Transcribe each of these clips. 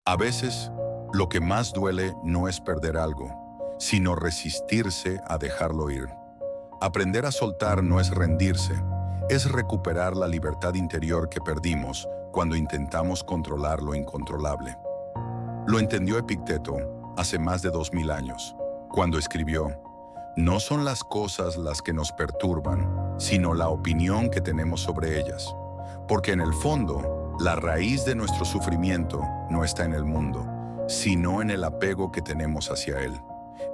A veces, lo que más duele no es perder algo, sino resistirse a dejarlo ir. Aprender a soltar no es rendirse, es recuperar la libertad interior que perdimos cuando intentamos controlar lo incontrolable. Lo entendió Epicteto hace más de 2000 años, cuando escribió: "No son las cosas las que nos perturban, sino la opinión que tenemos sobre ellas. Porque en el fondo, la raíz de nuestro sufrimiento no está en el mundo, sino en el apego que tenemos hacia él".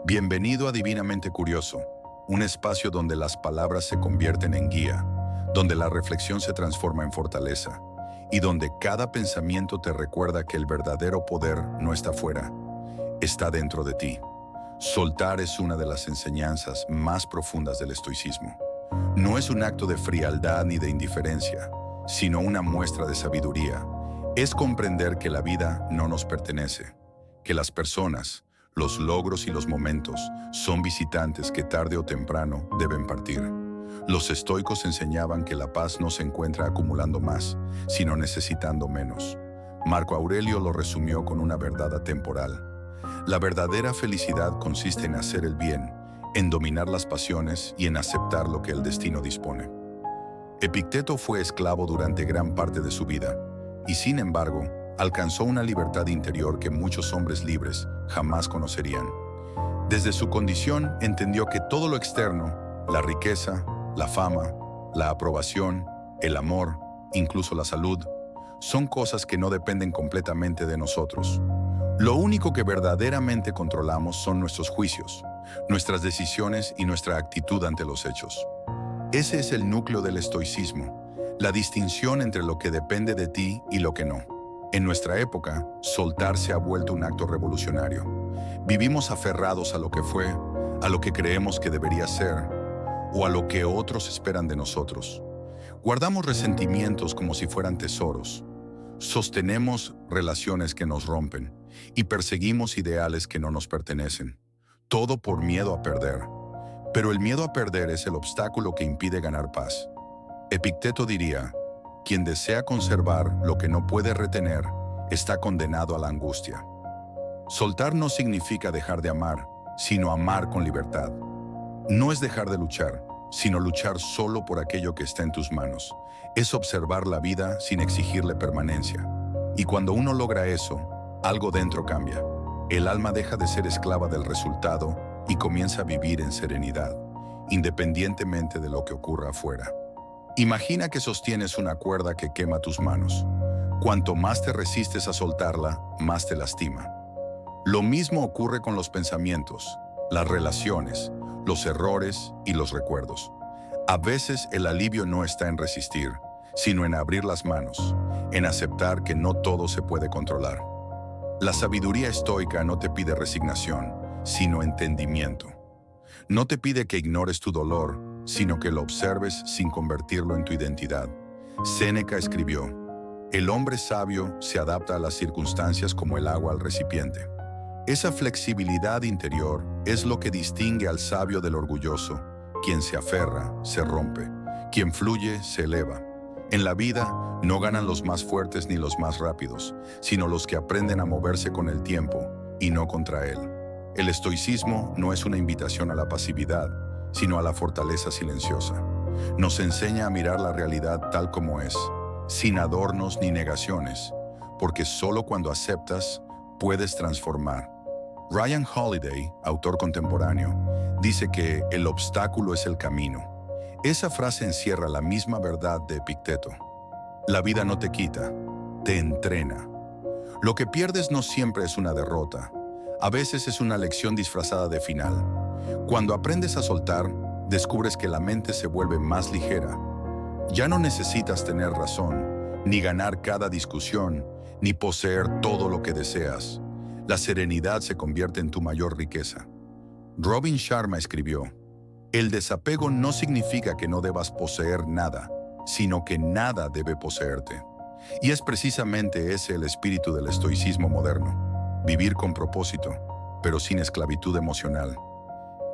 Bienvenido a Divinamente Curioso, un espacio donde las palabras se convierten en guía, donde la reflexión se transforma en fortaleza y donde cada pensamiento te recuerda que el verdadero poder no está fuera, está dentro de ti. Soltar es una de las enseñanzas más profundas del estoicismo. No es un acto de frialdad ni de indiferencia, sino una muestra de sabiduría. Es comprender que la vida no nos pertenece, que las personas, los logros y los momentos son visitantes que tarde o temprano deben partir. Los estoicos enseñaban que la paz no se encuentra acumulando más, sino necesitando menos. Marco Aurelio lo resumió con una verdad atemporal. La verdadera felicidad consiste en hacer el bien, en dominar las pasiones y en aceptar lo que el destino dispone. Epicteto fue esclavo durante gran parte de su vida, y sin embargo, alcanzó una libertad interior que muchos hombres libres jamás conocerían. Desde su condición entendió que todo lo externo, la riqueza, la fama, la aprobación, el amor, incluso la salud, son cosas que no dependen completamente de nosotros. Lo único que verdaderamente controlamos son nuestros juicios, nuestras decisiones y nuestra actitud ante los hechos. Ese es el núcleo del estoicismo, la distinción entre lo que depende de ti y lo que no. En nuestra época, soltar se ha vuelto un acto revolucionario. Vivimos aferrados a lo que fue, a lo que creemos que debería ser, o a lo que otros esperan de nosotros. Guardamos resentimientos como si fueran tesoros. Sostenemos relaciones que nos rompen y perseguimos ideales que no nos pertenecen. Todo por miedo a perder. Pero el miedo a perder es el obstáculo que impide ganar paz. Epicteto diría: "Quien desea conservar lo que no puede retener, está condenado a la angustia". Soltar no significa dejar de amar, sino amar con libertad. No es dejar de luchar, sino luchar solo por aquello que está en tus manos. Es observar la vida sin exigirle permanencia. Y cuando uno logra eso, algo dentro cambia. El alma deja de ser esclava del resultado y comienza a vivir en serenidad, independientemente de lo que ocurra afuera. Imagina que sostienes una cuerda que quema tus manos. Cuanto más te resistes a soltarla, más te lastima. Lo mismo ocurre con los pensamientos, las relaciones, los errores y los recuerdos. A veces el alivio no está en resistir, sino en abrir las manos, en aceptar que no todo se puede controlar. La sabiduría estoica no te pide resignación, sino entendimiento. No te pide que ignores tu dolor, sino que lo observes sin convertirlo en tu identidad. Séneca escribió: "El hombre sabio se adapta a las circunstancias como el agua al recipiente". Esa flexibilidad interior es lo que distingue al sabio del orgulloso. Quien se aferra, se rompe. Quien fluye, se eleva. En la vida, no ganan los más fuertes ni los más rápidos, sino los que aprenden a moverse con el tiempo y no contra él. El estoicismo no es una invitación a la pasividad, sino a la fortaleza silenciosa. Nos enseña a mirar la realidad tal como es, sin adornos ni negaciones, porque solo cuando aceptas, puedes transformar. Ryan Holiday, autor contemporáneo, dice que el obstáculo es el camino. Esa frase encierra la misma verdad de Epicteto. La vida no te quita, te entrena. Lo que pierdes no siempre es una derrota. A veces es una lección disfrazada de final. Cuando aprendes a soltar, descubres que la mente se vuelve más ligera. Ya no necesitas tener razón, ni ganar cada discusión, ni poseer todo lo que deseas. La serenidad se convierte en tu mayor riqueza. Robin Sharma escribió: "El desapego no significa que no debas poseer nada, sino que nada debe poseerte". Y es precisamente ese el espíritu del estoicismo moderno. Vivir con propósito, pero sin esclavitud emocional.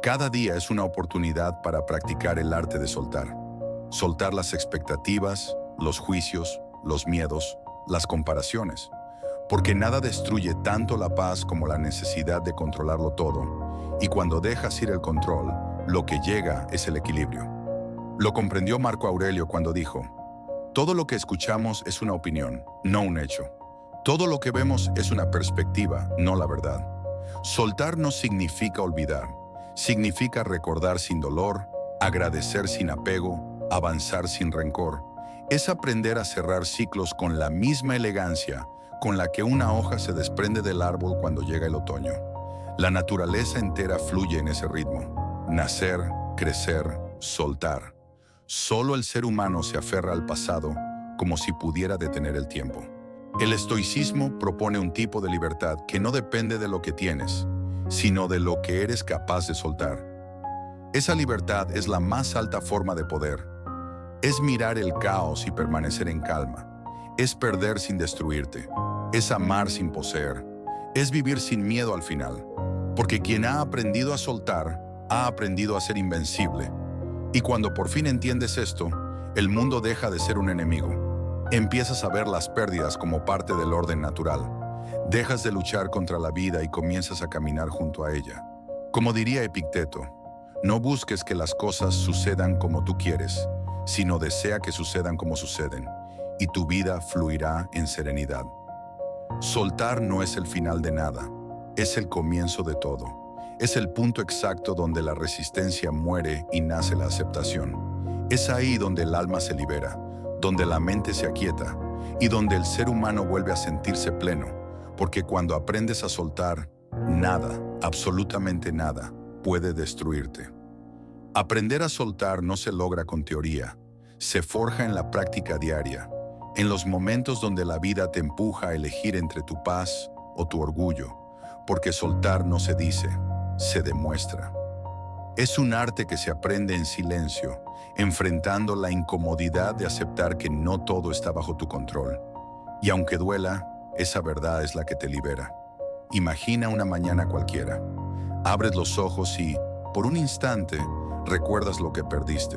Cada día es una oportunidad para practicar el arte de soltar. Soltar las expectativas, los juicios, los miedos, las comparaciones. porque nada destruye tanto la paz como la necesidad de controlarlo todo, y cuando dejas ir el control, lo que llega es el equilibrio. Lo comprendió Marco Aurelio cuando dijo: todo lo que escuchamos es una opinión, no un hecho. Todo lo que vemos es una perspectiva, no la verdad. Soltar no significa olvidar, significa recordar sin dolor, agradecer sin apego, avanzar sin rencor. Es aprender a cerrar ciclos con la misma elegancia con la que una hoja se desprende del árbol cuando llega el otoño. La naturaleza entera fluye en ese ritmo. Nacer, crecer, soltar. Solo el ser humano se aferra al pasado como si pudiera detener el tiempo. El estoicismo propone un tipo de libertad que no depende de lo que tienes, sino de lo que eres capaz de soltar. Esa libertad es la más alta forma de poder. Es mirar el caos y permanecer en calma. Es perder sin destruirte. Es amar sin poseer. Es vivir sin miedo al final. Porque quien ha aprendido a soltar, ha aprendido a ser invencible. Y cuando por fin entiendes esto, el mundo deja de ser un enemigo. Empiezas a ver las pérdidas como parte del orden natural. Dejas de luchar contra la vida y comienzas a caminar junto a ella. Como diría Epicteto, no busques que las cosas sucedan como tú quieres, sino desea que sucedan como suceden, y tu vida fluirá en serenidad. Soltar no es el final de nada, es el comienzo de todo. Es el punto exacto donde la resistencia muere y nace la aceptación. Es ahí donde el alma se libera, donde la mente se aquieta y donde el ser humano vuelve a sentirse pleno, porque cuando aprendes a soltar, nada, absolutamente nada, puede destruirte. Aprender a soltar no se logra con teoría, se forja en la práctica diaria, en los momentos donde la vida te empuja a elegir entre tu paz o tu orgullo, porque soltar no se dice, se demuestra. Es un arte que se aprende en silencio, enfrentando la incomodidad de aceptar que no todo está bajo tu control. Y aunque duela, esa verdad es la que te libera. Imagina una mañana cualquiera. Abres los ojos y, por un instante, recuerdas lo que perdiste.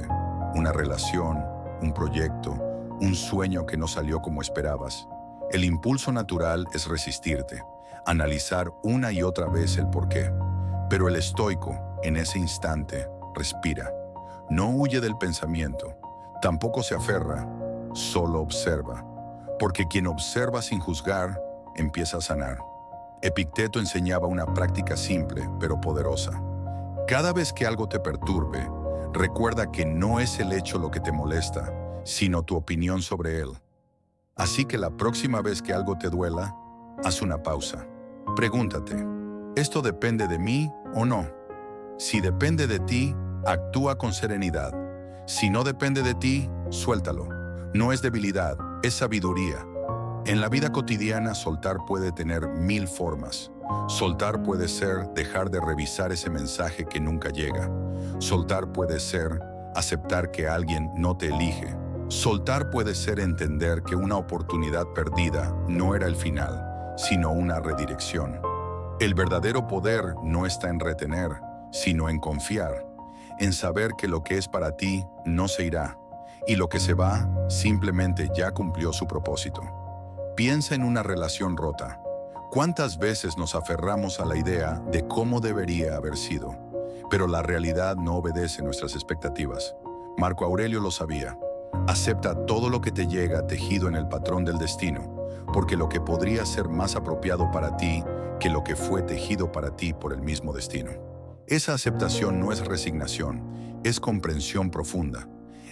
Una relación, un proyecto, un sueño que no salió como esperabas. El impulso natural es resistirte, analizar una y otra vez el porqué. Pero el estoico, en ese instante, respira. No huye del pensamiento, tampoco se aferra, solo observa. Porque quien observa sin juzgar, empieza a sanar. Epicteto enseñaba una práctica simple, pero poderosa. Cada vez que algo te perturbe, recuerda que no es el hecho lo que te molesta, sino tu opinión sobre él. Así que la próxima vez que algo te duela, haz una pausa. Pregúntate, ¿esto depende de mí o no? Si depende de ti, actúa con serenidad. Si no depende de ti, suéltalo. No es debilidad, es sabiduría. En la vida cotidiana, soltar puede tener 1000 formas. Soltar puede ser dejar de revisar ese mensaje que nunca llega. Soltar puede ser aceptar que alguien no te elige. Soltar puede ser entender que una oportunidad perdida no era el final, sino una redirección. El verdadero poder no está en retener, sino en confiar, en saber que lo que es para ti no se irá, y lo que se va simplemente ya cumplió su propósito. Piensa en una relación rota. ¿Cuántas veces nos aferramos a la idea de cómo debería haber sido? Pero la realidad no obedece nuestras expectativas. Marco Aurelio lo sabía. Acepta todo lo que te llega tejido en el patrón del destino, porque lo que podría ser más apropiado para ti que lo que fue tejido para ti por el mismo destino. Esa aceptación no es resignación, es comprensión profunda.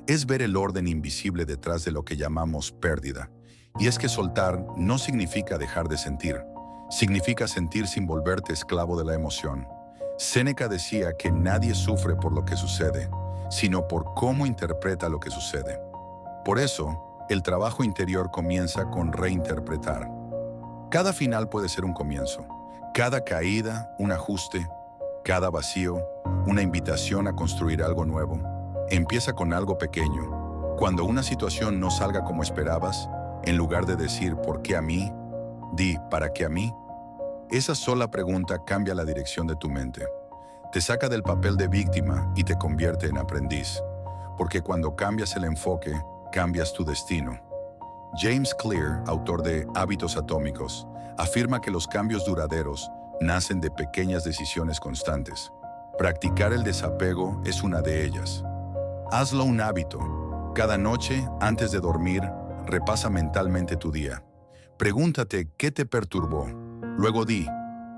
Es ver el orden invisible detrás de lo que llamamos pérdida. Y es que soltar no significa dejar de sentir, significa sentir sin volverte esclavo de la emoción. Séneca decía que nadie sufre por lo que sucede, sino por cómo interpreta lo que sucede. Por eso, el trabajo interior comienza con reinterpretar. Cada final puede ser un comienzo, cada caída un ajuste, cada vacío una invitación a construir algo nuevo. Empieza con algo pequeño. Cuando una situación no salga como esperabas, en lugar de decir ¿por qué a mí?, di ¿para qué a mí? Esa sola pregunta cambia la dirección de tu mente. Te saca del papel de víctima y te convierte en aprendiz. Porque cuando cambias el enfoque, cambias tu destino. James Clear, autor de Hábitos Atómicos, afirma que los cambios duraderos nacen de pequeñas decisiones constantes. Practicar el desapego es una de ellas. Hazlo un hábito. Cada noche, antes de dormir, repasa mentalmente tu día. Pregúntate qué te perturbó. Luego di,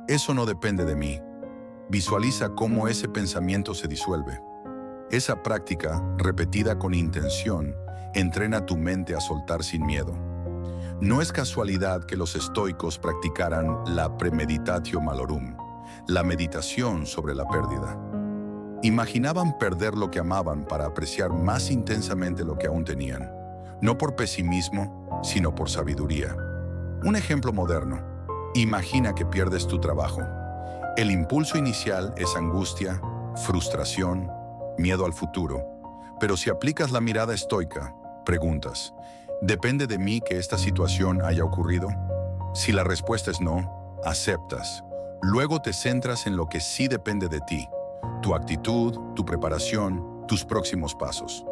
eso no depende de mí. Visualiza cómo ese pensamiento se disuelve. Esa práctica, repetida con intención, entrena tu mente a soltar sin miedo. No es casualidad que los estoicos practicaran la premeditatio malorum, la meditación sobre la pérdida. Imaginaban perder lo que amaban para apreciar más intensamente lo que aún tenían, no por pesimismo, sino por sabiduría. Un ejemplo moderno. Imagina que pierdes tu trabajo. El impulso inicial es angustia, frustración, miedo al futuro. Pero si aplicas la mirada estoica, preguntas, ¿depende de mí que esta situación haya ocurrido? Si la respuesta es no, aceptas. Luego te centras en lo que sí depende de ti, tu actitud, tu preparación, tus próximos pasos.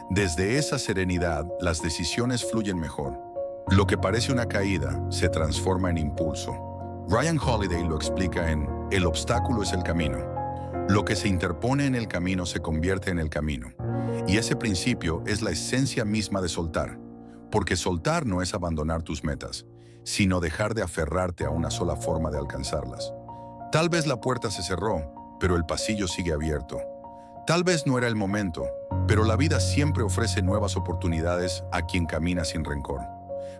Desde esa serenidad, las decisiones fluyen mejor. Lo que parece una caída se transforma en impulso. Ryan Holiday lo explica en El obstáculo es el camino. Lo que se interpone en el camino se convierte en el camino. Y ese principio es la esencia misma de soltar. Porque soltar no es abandonar tus metas, sino dejar de aferrarte a una sola forma de alcanzarlas. Tal vez la puerta se cerró, pero el pasillo sigue abierto. Tal vez no era el momento, pero la vida siempre ofrece nuevas oportunidades a quien camina sin rencor.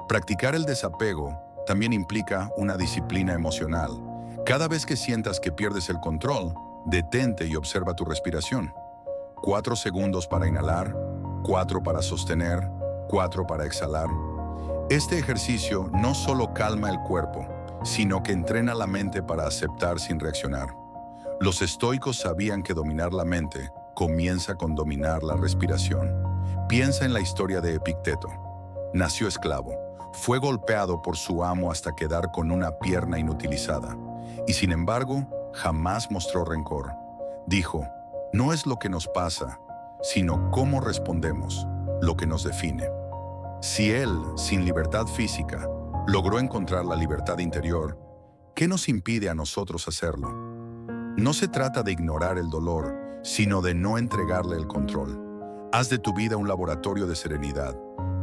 Practicar el desapego también implica una disciplina emocional. Cada vez que sientas que pierdes el control, detente y observa tu respiración. 4 segundos para inhalar, 4 para sostener, 4 para exhalar. Este ejercicio no solo calma el cuerpo, sino que entrena la mente para aceptar sin reaccionar. Los estoicos sabían que dominar la mente comienza con dominar la respiración. Piensa en la historia de Epicteto. Nació esclavo. Fue golpeado por su amo hasta quedar con una pierna inutilizada. Y sin embargo, jamás mostró rencor. Dijo, no es lo que nos pasa, sino cómo respondemos, lo que nos define. Si él, sin libertad física, logró encontrar la libertad interior, ¿qué nos impide a nosotros hacerlo? No se trata de ignorar el dolor, sino de no entregarle el control. Haz de tu vida un laboratorio de serenidad.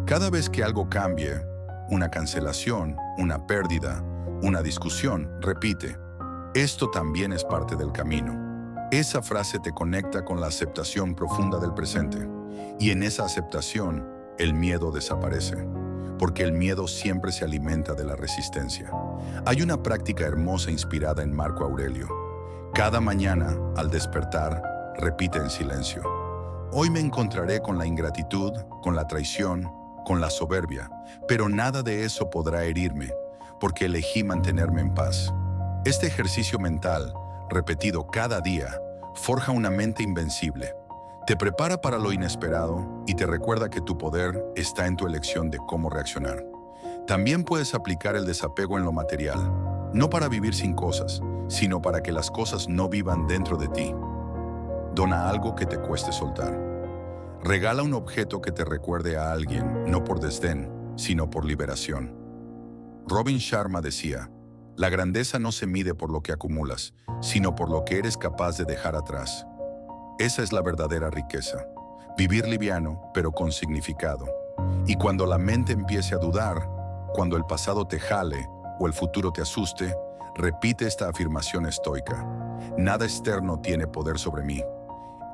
Cada vez que algo cambie, una cancelación, una pérdida, una discusión, repite, esto también es parte del camino. Esa frase te conecta con la aceptación profunda del presente. Y en esa aceptación, el miedo desaparece. Porque el miedo siempre se alimenta de la resistencia. Hay una práctica hermosa inspirada en Marco Aurelio. Cada mañana, al despertar, repite en silencio. Hoy me encontraré con la ingratitud, con la traición, con la soberbia, pero nada de eso podrá herirme, porque elegí mantenerme en paz. Este ejercicio mental, repetido cada día, forja una mente invencible. Te prepara para lo inesperado y te recuerda que tu poder está en tu elección de cómo reaccionar. También puedes aplicar el desapego en lo material, no para vivir sin cosas, sino para que las cosas no vivan dentro de ti. Dona algo que te cueste soltar. Regala un objeto que te recuerde a alguien, no por desdén, sino por liberación. Robin Sharma decía, la grandeza no se mide por lo que acumulas, sino por lo que eres capaz de dejar atrás. Esa es la verdadera riqueza. Vivir liviano, pero con significado. Y cuando la mente empiece a dudar, cuando el pasado te jale o el futuro te asuste, repite esta afirmación estoica. Nada externo tiene poder sobre mí.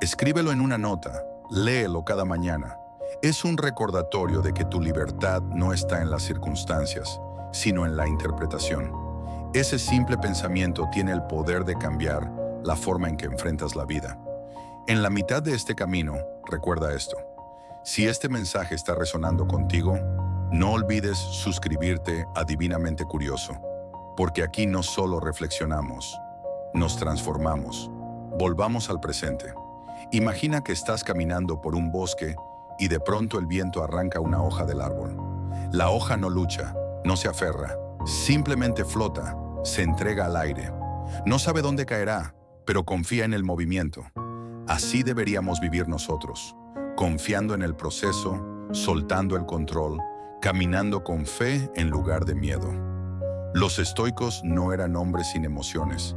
Escríbelo en una nota. Léelo cada mañana. Es un recordatorio de que tu libertad no está en las circunstancias, sino en la interpretación. Ese simple pensamiento tiene el poder de cambiar la forma en que enfrentas la vida. En la mitad de este camino, recuerda esto. Si este mensaje está resonando contigo, no olvides suscribirte a Divinamente Curioso, porque aquí no solo reflexionamos, nos transformamos. Volvamos al presente. Imagina que estás caminando por un bosque y de pronto el viento arranca una hoja del árbol. La hoja no lucha, no se aferra, simplemente flota, se entrega al aire. No sabe dónde caerá, pero confía en el movimiento. Así deberíamos vivir nosotros, confiando en el proceso, soltando el control, caminando con fe en lugar de miedo. Los estoicos no eran hombres sin emociones,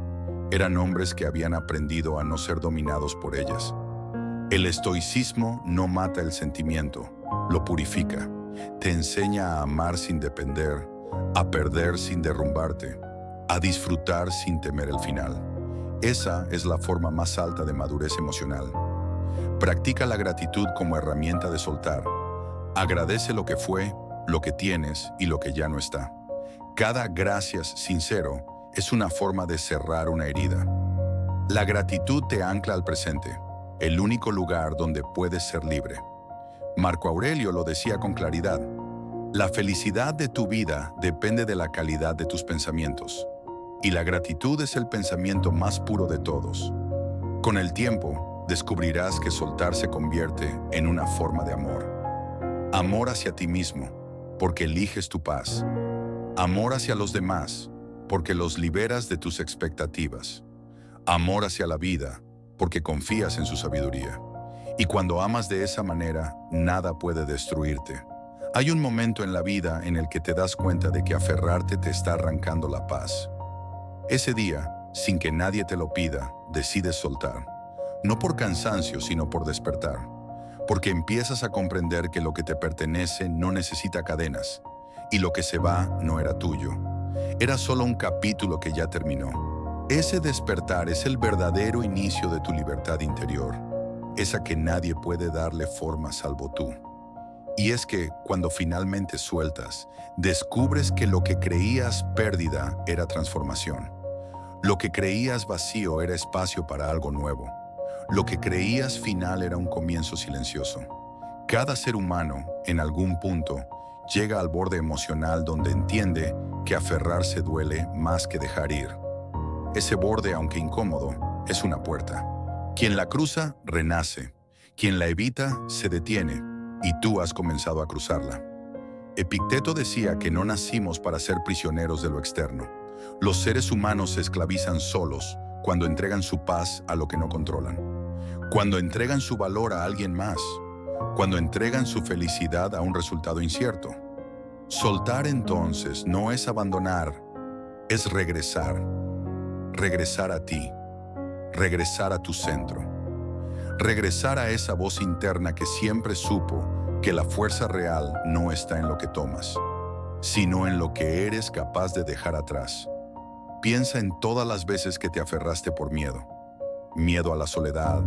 eran hombres que habían aprendido a no ser dominados por ellas. El estoicismo no mata el sentimiento, lo purifica, te enseña a amar sin depender, a perder sin derrumbarte, a disfrutar sin temer el final. Esa es la forma más alta de madurez emocional. Practica la gratitud como herramienta de soltar. Agradece lo que fue, lo que tienes y lo que ya no está. Cada gracias sincero es una forma de cerrar una herida. La gratitud te ancla al presente, el único lugar donde puedes ser libre. Marco Aurelio lo decía con claridad: la felicidad de tu vida depende de la calidad de tus pensamientos, y la gratitud es el pensamiento más puro de todos. Con el tiempo, descubrirás que soltar se convierte en una forma de amor. Amor hacia ti mismo, porque eliges tu paz. Amor hacia los demás, porque los liberas de tus expectativas. Amor hacia la vida, porque confías en su sabiduría. Y cuando amas de esa manera, nada puede destruirte. Hay un momento en la vida en el que te das cuenta de que aferrarte te está arrancando la paz. Ese día, sin que nadie te lo pida, decides soltar. No por cansancio, sino por despertar. Porque empiezas a comprender que lo que te pertenece no necesita cadenas, y lo que se va no era tuyo. Era solo un capítulo que ya terminó. Ese despertar es el verdadero inicio de tu libertad interior, esa que nadie puede darle forma salvo tú. Y es que, cuando finalmente sueltas, descubres que lo que creías pérdida era transformación. Lo que creías vacío era espacio para algo nuevo. Lo que creías final era un comienzo silencioso. Cada ser humano, en algún punto, llega al borde emocional donde entiende que aferrarse duele más que dejar ir. Ese borde, aunque incómodo, es una puerta. Quien la cruza, renace. Quien la evita, se detiene. Y tú has comenzado a cruzarla. Epicteto decía que no nacimos para ser prisioneros de lo externo. Los seres humanos se esclavizan solos cuando entregan su paz a lo que no controlan. Cuando entregan su valor a alguien más. Cuando entregan su felicidad a un resultado incierto. Soltar entonces no es abandonar, es regresar. Regresar a ti. Regresar a tu centro. Regresar a esa voz interna que siempre supo que la fuerza real no está en lo que tomas, sino en lo que eres capaz de dejar atrás. Piensa en todas las veces que te aferraste por miedo. Miedo a la soledad,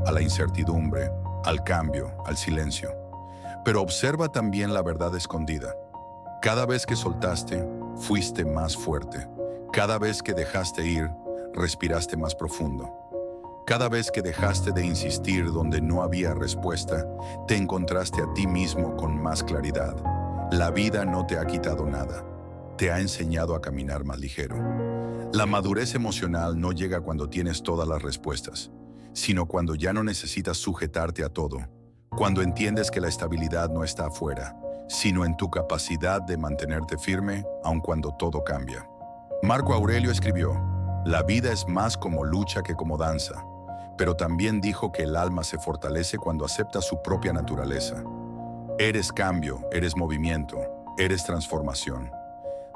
a la incertidumbre, al cambio, al silencio. Pero observa también la verdad escondida. Cada vez que soltaste, fuiste más fuerte. Cada vez que dejaste ir, respiraste más profundo. Cada vez que dejaste de insistir donde no había respuesta, te encontraste a ti mismo con más claridad. La vida no te ha quitado nada. Te ha enseñado a caminar más ligero. La madurez emocional no llega cuando tienes todas las respuestas, sino cuando ya no necesitas sujetarte a todo, cuando entiendes que la estabilidad no está afuera, sino en tu capacidad de mantenerte firme aun cuando todo cambia. Marco Aurelio escribió: la vida es más como lucha que como danza, pero también dijo que el alma se fortalece cuando acepta su propia naturaleza. Eres cambio, eres movimiento, eres transformación.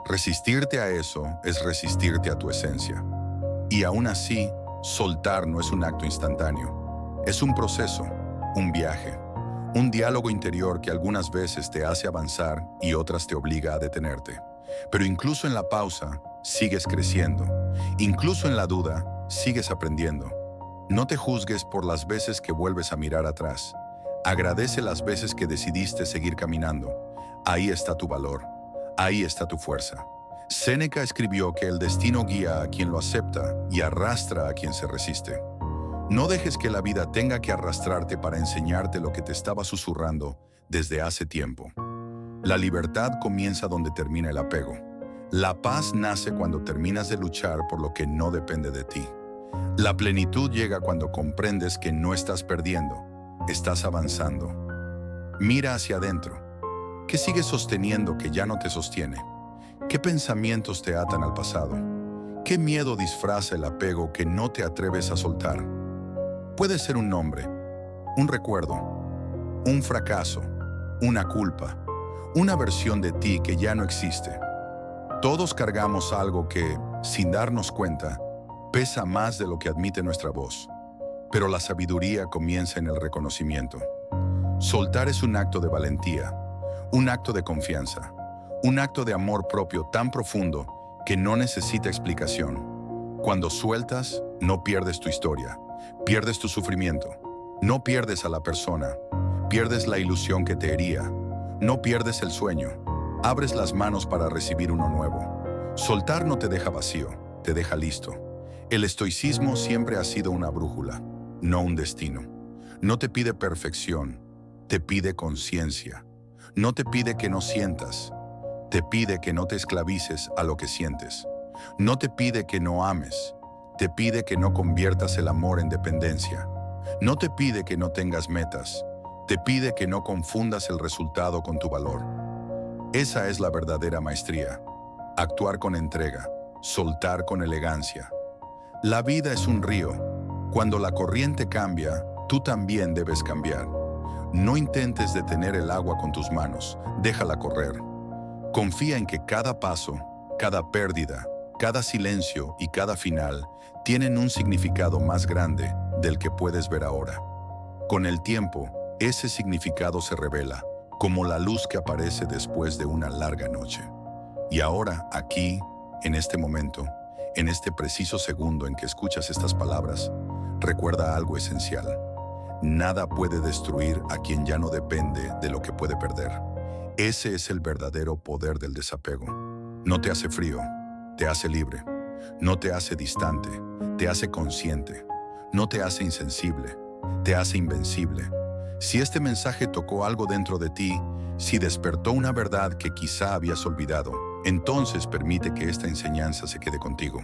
Resistirte a eso es resistirte a tu esencia. Y aún así, soltar no es un acto instantáneo. Es un proceso, un viaje, un diálogo interior que algunas veces te hace avanzar y otras te obliga a detenerte. Pero incluso en la pausa, sigues creciendo. Incluso en la duda, sigues aprendiendo. No te juzgues por las veces que vuelves a mirar atrás. Agradece las veces que decidiste seguir caminando. Ahí está tu valor. Ahí está tu fuerza. Séneca escribió que el destino guía a quien lo acepta y arrastra a quien se resiste. No dejes que la vida tenga que arrastrarte para enseñarte lo que te estaba susurrando desde hace tiempo. La libertad comienza donde termina el apego. La paz nace cuando terminas de luchar por lo que no depende de ti. La plenitud llega cuando comprendes que no estás perdiendo, estás avanzando. Mira hacia adentro. ¿Qué sigues sosteniendo que ya no te sostiene? ¿Qué pensamientos te atan al pasado? ¿Qué miedo disfraza el apego que no te atreves a soltar? Puede ser un nombre, un recuerdo, un fracaso, una culpa, una versión de ti que ya no existe. Todos cargamos algo que, sin darnos cuenta, pesa más de lo que admite nuestra voz. Pero la sabiduría comienza en el reconocimiento. Soltar es un acto de valentía, un acto de confianza, un acto de amor propio tan profundo que no necesita explicación. Cuando sueltas, no pierdes tu historia, pierdes tu sufrimiento, no pierdes a la persona, pierdes la ilusión que te hería, no pierdes el sueño, abres las manos para recibir uno nuevo. Soltar no te deja vacío, te deja listo. El estoicismo siempre ha sido una brújula, no un destino. No te pide perfección, te pide conciencia. No te pide que no sientas, te pide que no te esclavices a lo que sientes. No te pide que no ames, te pide que no conviertas el amor en dependencia. No te pide que no tengas metas, te pide que no confundas el resultado con tu valor. Esa es la verdadera maestría. Actuar con entrega, soltar con elegancia. La vida es un río. Cuando la corriente cambia, tú también debes cambiar. No intentes detener el agua con tus manos, déjala correr. Confía en que cada paso, cada pérdida, cada silencio y cada final tienen un significado más grande del que puedes ver ahora. Con el tiempo, ese significado se revela, como la luz que aparece después de una larga noche. Y ahora, aquí, en este momento, en este preciso segundo en que escuchas estas palabras, recuerda algo esencial. Nada puede destruir a quien ya no depende de lo que puede perder. Ese es el verdadero poder del desapego. No te hace frío, te hace libre. No te hace distante, te hace consciente. No te hace insensible, te hace invencible. Si este mensaje tocó algo dentro de ti, si despertó una verdad que quizá habías olvidado, entonces permite que esta enseñanza se quede contigo.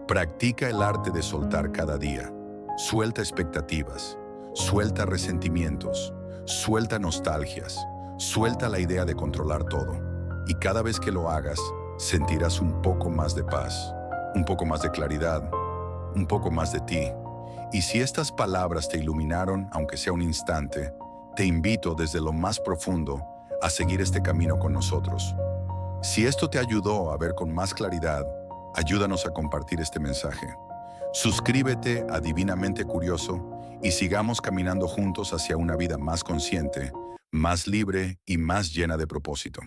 Practica el arte de soltar cada día. Suelta expectativas, suelta resentimientos, suelta nostalgias, suelta la idea de controlar todo. Y cada vez que lo hagas, sentirás un poco más de paz, un poco más de claridad, un poco más de ti. Y si estas palabras te iluminaron, aunque sea un instante, te invito desde lo más profundo a seguir este camino con nosotros. Si esto te ayudó a ver con más claridad, ayúdanos a compartir este mensaje. Suscríbete a Divinamente Curioso y sigamos caminando juntos hacia una vida más consciente, más libre y más llena de propósito.